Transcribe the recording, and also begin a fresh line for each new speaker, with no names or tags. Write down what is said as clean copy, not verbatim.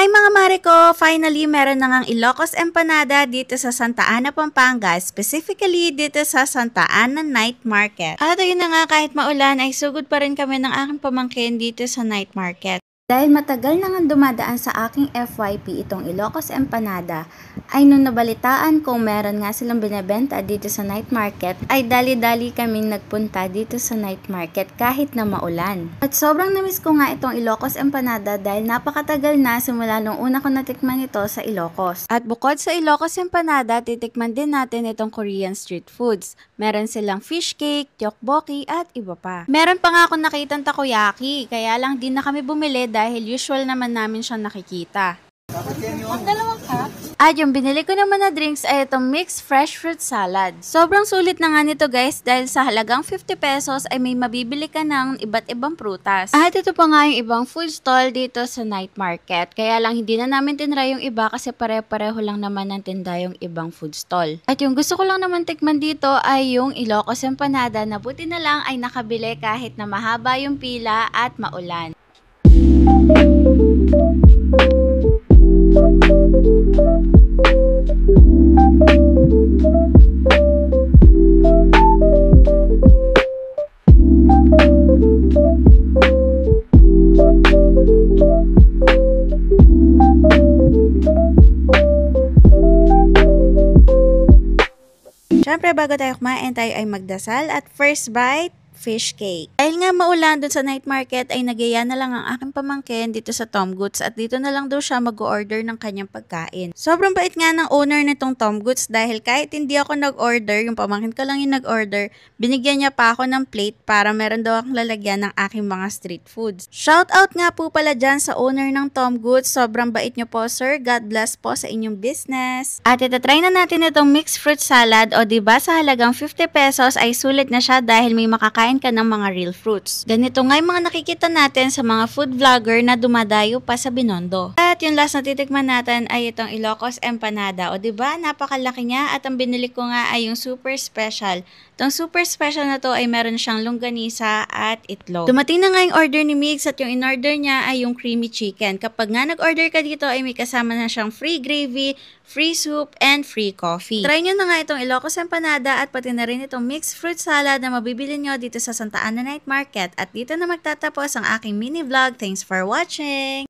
Hi mga mare ko! Finally, meron na ngang Ilocos Empanada dito sa Santa Ana, Pampanga, specifically dito sa Santa Ana Night Market. At ayun na nga, kahit maulan ay sugod pa rin kami ng aking pamangkin dito sa night market. Dahil matagal na nga dumadaan sa aking FYP itong Ilocos Empanada, ay nung nabalitaan kung meron nga silang binebenta dito sa night market, ay dali-dali kaming nagpunta dito sa night market kahit na maulan. At sobrang namiss ko nga itong Ilocos Empanada dahil napakatagal na simula nung una ko natikman ito sa Ilocos. At bukod sa Ilocos Empanada, titikman din natin itong Korean street foods. Meron silang fish cake, tteokbokki at iba pa. Meron pa nga akong nakitang takoyaki, kaya lang di na kami bumili dahil usual naman namin siyang nakikita. Dalawang cup. At yung binili ko naman na drinks ay itong mixed fresh fruit salad. Sobrang sulit na nga nito guys dahil sa halagang 50 pesos ay may mabibili ka ng iba't ibang prutas. At ito pa nga yung ibang food stall dito sa night market. Kaya lang hindi na namin tinry yung iba kasi pare-pareho lang naman ng tinda yung ibang food stall. At yung gusto ko lang naman tikman dito ay yung Ilocos Empanada na buti na lang ay nakabili kahit na mahaba yung pila at maulan. Siyempre, bago tayo kumain, tayo ay magdasal at first bite, fish cake. Dahil nga maulan dun sa night market ay nagaya na lang ang aking pamangkin dito sa Tom Goods at dito na lang daw siya mag-order ng kanyang pagkain. Sobrang bait nga ng owner nitong Tom Goods dahil kahit hindi ako nag-order, yung pamangkin ko lang yung nag-order, binigyan niya pa ako ng plate para meron daw akong lalagyan ng aking mga street foods. Shout out nga po pala dyan sa owner ng Tom Goods. Sobrang bait niyo po sir. God bless po sa inyong business. At itatry na natin itong mixed fruit salad o diba sa halagang 50 pesos ay sulit na siya dahil may makakain ka ng mga real fruits. Ganito nga yung mga nakikita natin sa mga food vlogger na dumadayo pa sa Binondo. At yung last na titikman natin ay itong Ilocos Empanada. O diba, napakalaki niya at ang binili ko nga ay yung super special. Itong super special na to ay meron siyang longganisa at itlog. Dumating na nga yung order ni Migs at yung in-order niya ay yung creamy chicken. Kapag nga nag-order ka dito ay may kasama na siyang free gravy, free soup, and free coffee. Try nyo na nga itong Ilocos Empanada at pati na rin itong mixed fruit salad na mabibili nyo dito sa Santa Ana Night Market. At dito na magtatapos ang aking mini vlog. Thanks for watching!